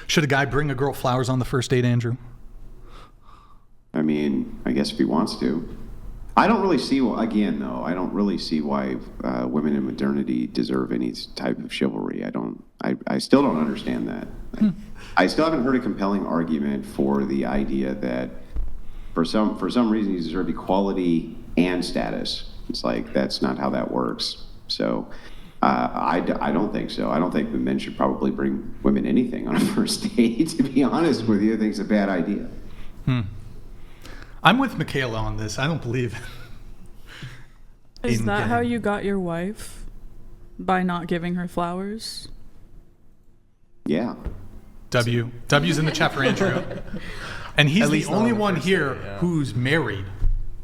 Should a guy bring a girl flowers on the first date, Andrew? I mean, I guess if he wants to. I don't really see, again, though, I don't really see why women in modernity deserve any type of chivalry. I still don't understand that. I still haven't heard a compelling argument for the idea that for some reason you deserve equality and status. It's like, that's not how that works. So I don't think so. I don't think that men should probably bring women anything on a first date, to be honest with you. I think it's a bad idea. I'm with Michaela on this. I don't believe Is that how you got your wife? By not giving her flowers? Yeah. W's in the chat for Andrew. And he's the only one here date, yeah. who's married.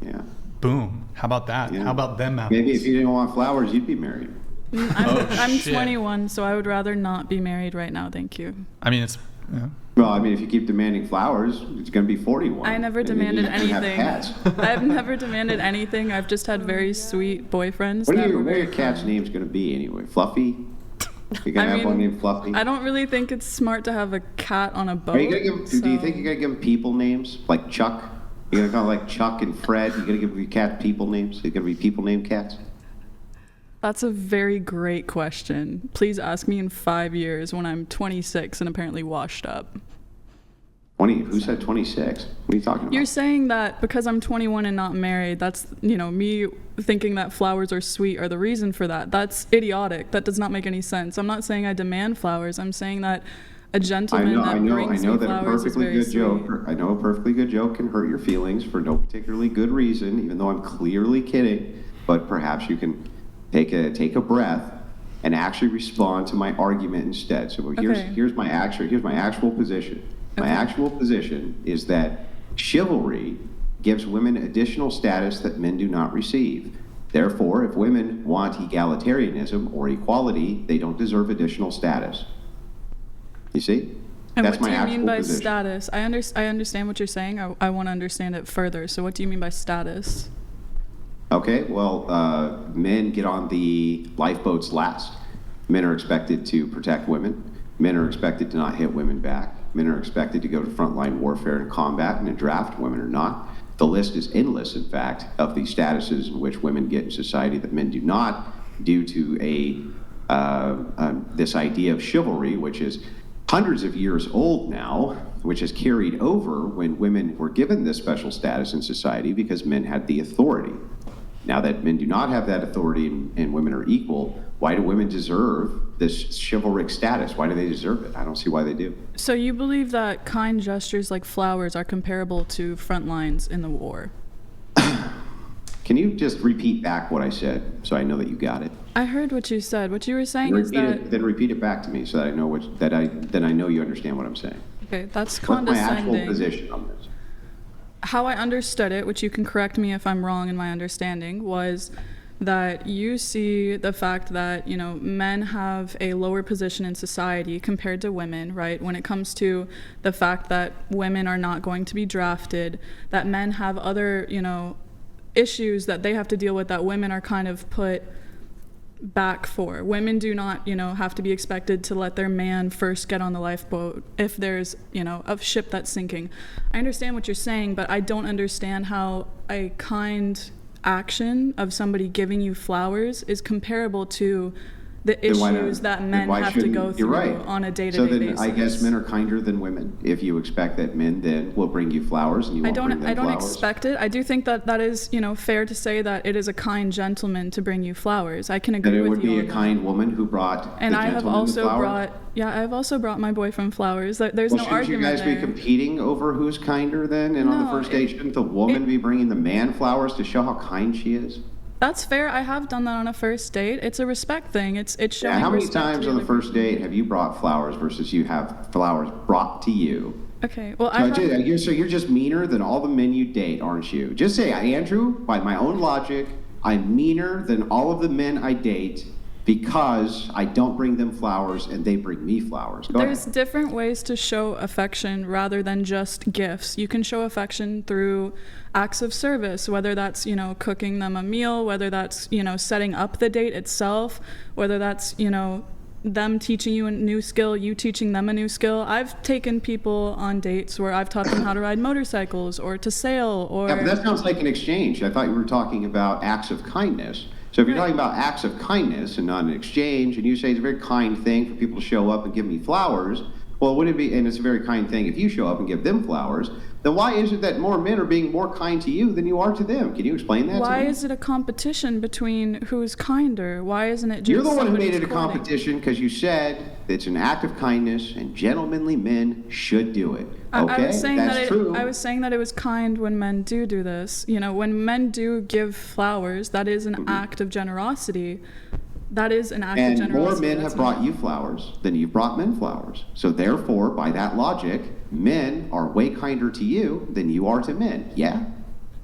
Yeah. Boom. How about that? Yeah. How about them apples? Maybe if you didn't want flowers, you'd be married. I'm shit. 21, so I would rather not be married right now, thank you. I mean, it's... Yeah. Well, I mean, if you keep demanding flowers, it's going to be 41. I never and then demanded you have anything. cats. I've never demanded anything. I've just had very sweet boyfriends. What that are were very your cat's fun. names going to be anyway? Fluffy? You're going to have one named Fluffy? I don't really think it's smart to have a cat on a boat. Are you gonna give, Do you think you're going to give them people names? Like Chuck? You're going to call it like Chuck and Fred? You're going to give your cat people names? They're going to be people named cats? That's a very great question. Please ask me in 5 years when I'm 26 and apparently washed up. 20? Who said 26? What are you talking about? You're saying that because I'm 21 and not married, that's, me thinking that flowers are sweet are the reason for that. That's idiotic. That does not make any sense. I'm not saying I demand flowers. I'm saying that a gentleman that brings me flowers is very sweet. I know a perfectly good joke can hurt your feelings for no particularly good reason, even though I'm clearly kidding. But perhaps you can take a breath and actually respond to my argument instead. So here's my actual position. My actual position is that chivalry gives women additional status that men do not receive. Therefore, if women want egalitarianism or equality, they don't deserve additional status. You see? And That's what do my you mean actual by position. status? I understand what you're saying. I want to understand it further. So what do you mean by status? Okay, well, men get on the lifeboats last. Men are expected to protect women. Men are expected to not hit women back. Men are expected to go to frontline warfare and combat and in draft. Women are not. The list is endless, in fact, of the statuses in which women get in society that men do not, due to this idea of chivalry, which is hundreds of years old now, which has carried over when women were given this special status in society because men had the authority. Now that men do not have that authority and women are equal, why do women deserve this chivalric status? Why do they deserve it? I don't see why they do. So you believe that kind gestures like flowers are comparable to front lines in the war? Can you just repeat back what I said so I know that you got it? I heard what you said. What you were saying is that... Then repeat it back to me so that I know then I know you understand what I'm saying. Okay, that's What's my condescending. actual position on this? How I understood it, which you can correct me if I'm wrong in my understanding, was that you see the fact that, men have a lower position in society compared to women, right? When it comes to the fact that women are not going to be drafted, that men have other, issues that they have to deal with that women are kind of put back for. Women do not, have to be expected to let their man first get on the lifeboat if there's, a ship that's sinking. I understand what you're saying, but I don't understand how a kind action of somebody giving you flowers is comparable to the issues that men have to go through on a day-to-day basis. So then I guess men are kinder than women if you expect that men then will bring you flowers and you won't bring them flowers. I don't expect it. I do think that is, fair to say that it is a kind gentleman to bring you flowers. I can agree with you. That it would be a kind woman who brought and the I have also flowers? I've also brought my boyfriend flowers. There's no argument Shouldn't you guys there. be competing over who's kinder then? And on the first date, shouldn't the woman be bringing the man flowers to show how kind she is? That's fair. I have done that on a first date. It's a respect thing. It's showing how many respect times to on the first date have you brought flowers versus you have flowers brought to you? Okay, well, So you're just meaner than all the men you date, aren't you? Just say, Andrew, by my own logic, I'm meaner than all of the men I date because I don't bring them flowers and they bring me flowers. There's different ways to show affection rather than just gifts. You can show affection through acts of service, whether that's, cooking them a meal, whether that's, setting up the date itself, whether that's, them teaching you a new skill, you teaching them a new skill. I've taken people on dates where I've taught them how to ride motorcycles or to sail or... Yeah, but that sounds like an exchange. I thought you were talking about acts of kindness. So if you're talking about acts of kindness and not an exchange, and you say it's a very kind thing for people to show up and give me flowers, well, would it be, and it's a very kind thing if you show up and give them flowers, then why is it that more men are being more kind to you than you are to them? Can you explain that to me? Why is it a competition between who's kinder? Why isn't it just You're the one who made it a somebody's courting? competition because you said it's an act of kindness and gentlemanly men should do it. Okay, I was saying that's true. I was saying that it was kind when men do this. You know, when men do give flowers, that is an act of generosity. That is an act of And generosity. more men have brought you flowers than you've brought men flowers. So therefore, by that logic, men are way kinder to you than you are to men. Yeah?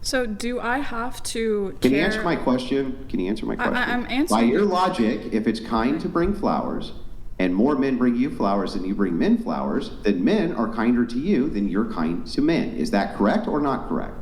So do I have to Can care? you answer my question? Can you answer my question? I'm answering. By your logic, if it's kind to bring flowers, and more men bring you flowers than you bring men flowers, then men are kinder to you than you're kind to men. Is that correct or not correct?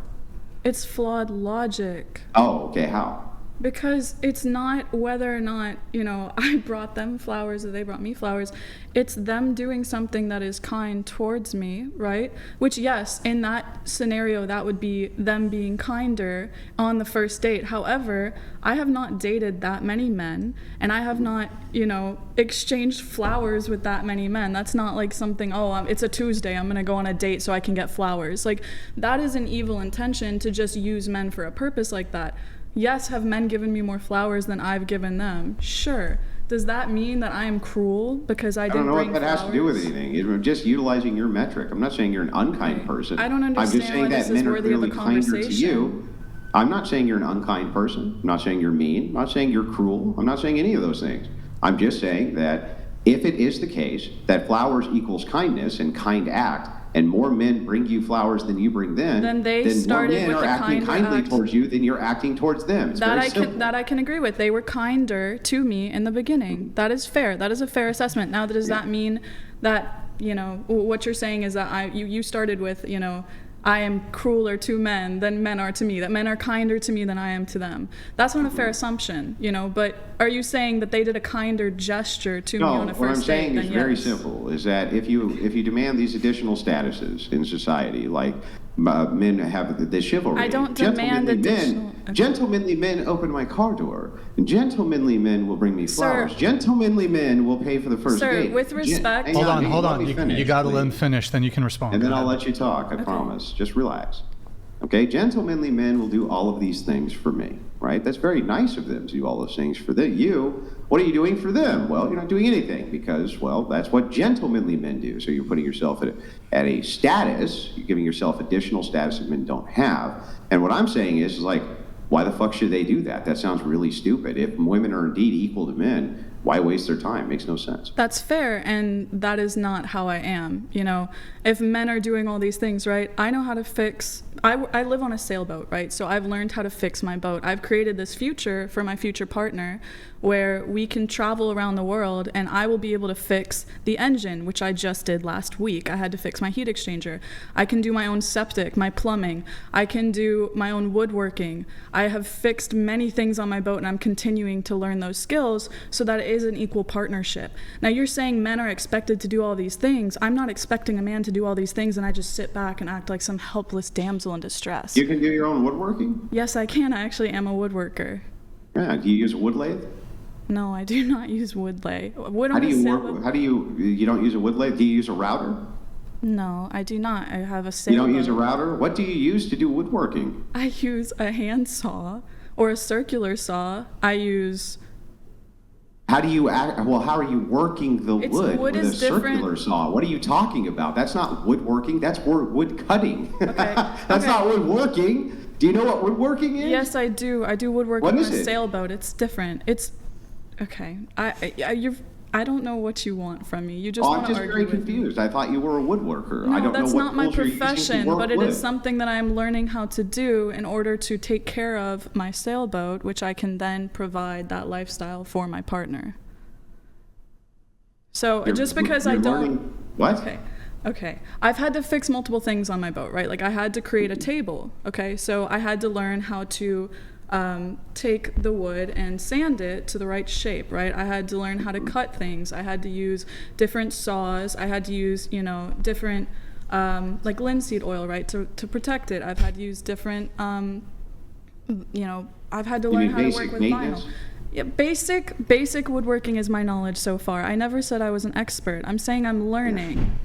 It's flawed logic. Oh, okay. How? Because it's not whether or not, you know, I brought them flowers or they brought me flowers. It's them doing something that is kind towards me, right? Which, yes, in that scenario, that would be them being kinder on the first date. However, I have not dated that many men, and I have not, you know, exchanged flowers with that many men. That's not like something, it's a Tuesday, I'm going to go on a date so I can get flowers. Like, that is an evil intention to just use men for a purpose like that. Yes, have men given me more flowers than I've given them? Sure. Does that mean that I am cruel because I didn't bring flowers? I don't know what that has to do with anything. You're just utilizing your metric. I'm not saying you're an unkind person. I don't I'm understand just saying why that this is men are worthy of a really kinder to conversation. you. I'm not saying you're an unkind person. I'm not saying you're mean. I'm not saying you're cruel. I'm not saying any of those things. I'm just saying that if it is the case that flowers equals kindness and kind act, and more men bring you flowers than you bring them, Then they more started men with are the acting kinder kindly act. towards you than you're acting towards them. It's very simple. That I can agree with. They were kinder to me in the beginning. That is fair. That is a fair assessment. Now, does that mean that, you know, what you're saying is that you started with, you know, I am crueler to men than men are to me, that men are kinder to me than I am to them. That's not a fair assumption, you know, but are you saying that they did a kinder gesture to me on a No, what I'm first date? saying is Then very yes. simple, is that if you demand these additional statuses in society, like men have the chivalry. I don't demand additional- Gentlemanly men open my car door. Gentlemanly men will bring me flowers. Sir. Gentlemanly men will pay for the first Sir, date. with respect- Hang Hold let on. me You finish, got to let him please. finish, then you can respond. And then Go I'll ahead. let you talk, I promise. Just relax. Okay, gentlemanly men will do all of these things for me, right? That's very nice of them to do all those things for you. What are you doing for them? Well, you're not doing anything because, well, that's what gentlemanly men do. So you're putting yourself at a status, you're giving yourself additional status that men don't have. And what I'm saying is like, why the fuck should they do that? That sounds really stupid. If women are indeed equal to men, why waste their time? Makes no sense. That's fair, and that is not how I am. You know, if men are doing all these things, right, I know how to fix. I live on a sailboat, right? So I've learned how to fix my boat. I've created this future for my future partner where we can travel around the world and I will be able to fix the engine, which I just did last week. I had to fix my heat exchanger. I can do my own septic, my plumbing. I can do my own woodworking. I have fixed many things on my boat and I'm continuing to learn those skills so that it is an equal partnership. Now you're saying men are expected to do all these things. I'm not expecting a man to do all these things and I just sit back and act like some helpless damsel in distress. You can do your own woodworking? Yes, I can. I actually am a woodworker. Yeah. Do you use a wood lathe? No, I do not use wood lay. Wood How on do a you sailboat? work? How do you don't use a wood lathe? Do you use a router? No, I do not. I have a You sailboat. don't use a router? What do you use to do woodworking? I use a hand saw or a circular saw. I use... How do you act? Well, how are you working the It's- wood wood with a is different. circular saw? What are you talking about? That's not woodworking. That's wood cutting. Okay, That's okay. not woodworking. Do you know what woodworking is? Yes, I do. I do woodworking What on is a it? sailboat. It's different. It's... Okay. I don't know what you want from me. You just Oh, want I'm to just argue very with me. confused. I thought you were a woodworker. I No, don't that's know what not my tools you're using to profession, work but it wood. is something that I'm learning how to do in order to take care of my sailboat, which I can then provide that lifestyle for my partner. So You're- just because you're I don't... learning- What? Okay. I've had to fix multiple things on my boat, right? Like I had to create a table, okay? So I had to learn how to take the wood and sand it to the right shape, right? I had to learn how to cut things. I had to use different saws. I had to use, different, like linseed oil, right, to protect it. I've had to use different, I've had to learn how to work with vinyl. Yeah, basic woodworking is my knowledge so far. I never said I was an expert. I'm saying I'm learning.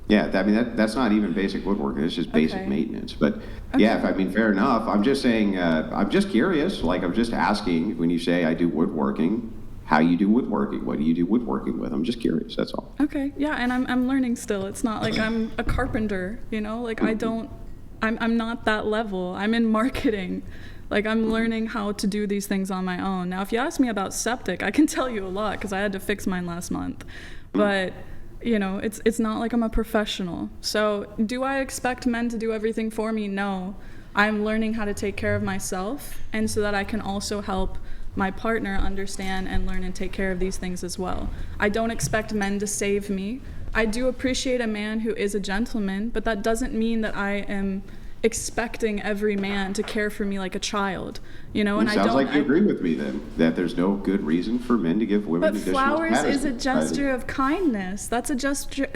Yeah, I mean, that's not even basic woodworking. It's just basic maintenance. But yeah, fair enough. I'm just saying, I'm just curious. Like, I'm just asking, when you say I do woodworking, how you do woodworking? What do you do woodworking with? I'm just curious, that's all. Okay, yeah, and I'm learning still. It's not like I'm a carpenter, like I'm not that level. I'm in marketing. Like, I'm learning how to do these things on my own. Now, if you ask me about septic, I can tell you a lot because I had to fix mine last month. But it's not like I'm a professional. So do I expect men to do everything for me? No. I'm learning how to take care of myself, and so that I can also help my partner understand and learn and take care of these things as well. I don't expect men to save me. I do appreciate a man who is a gentleman, but that doesn't mean that I am expecting every man to care for me like a child, and it sounds like you agree with me then, that there's no good reason for men to give women additional flowers status. is a gesture of kindness. That's a gesture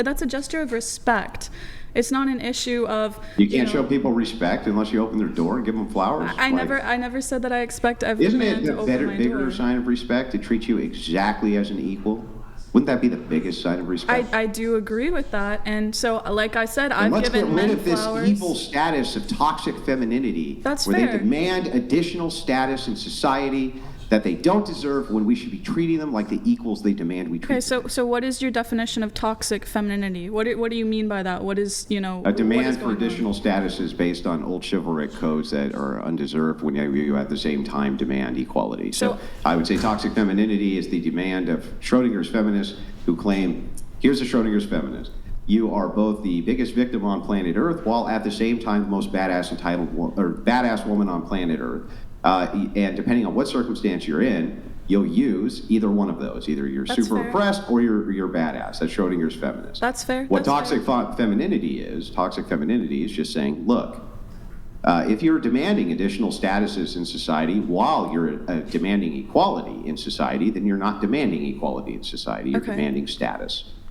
of respect. It's not an issue of you can't show people respect unless you open their door and give them flowers. I never said that I expect every man to open my door. Isn't it a bigger sign of respect to treat you exactly as an equal? Wouldn't that be the biggest sign of respect? I do agree with that. And so, like I said, I've given men flowers. Let's get rid of this evil status of toxic femininity. That's where fair. They demand additional status in society that they don't deserve, when we should be treating them like the equals they demand we treat them. Okay, so what is your definition of toxic femininity? What do you mean by that? What is, a demand for additional statuses based on old chivalric codes that are undeserved when you at the same time demand equality. So I would say toxic femininity is the demand of Schrodinger's feminists who claim, here's a Schrodinger's feminist: you are both the biggest victim on planet Earth, while at the same time the most badass woman on planet Earth. And depending on what circumstance you're in, you'll use either one of those. Either you're super oppressed or you're badass. That's Schrodinger's feminist. That's fair. What toxic femininity is just saying, look, if you're demanding additional statuses in society while you're demanding equality in society, then you're not demanding equality in society. You're demanding status.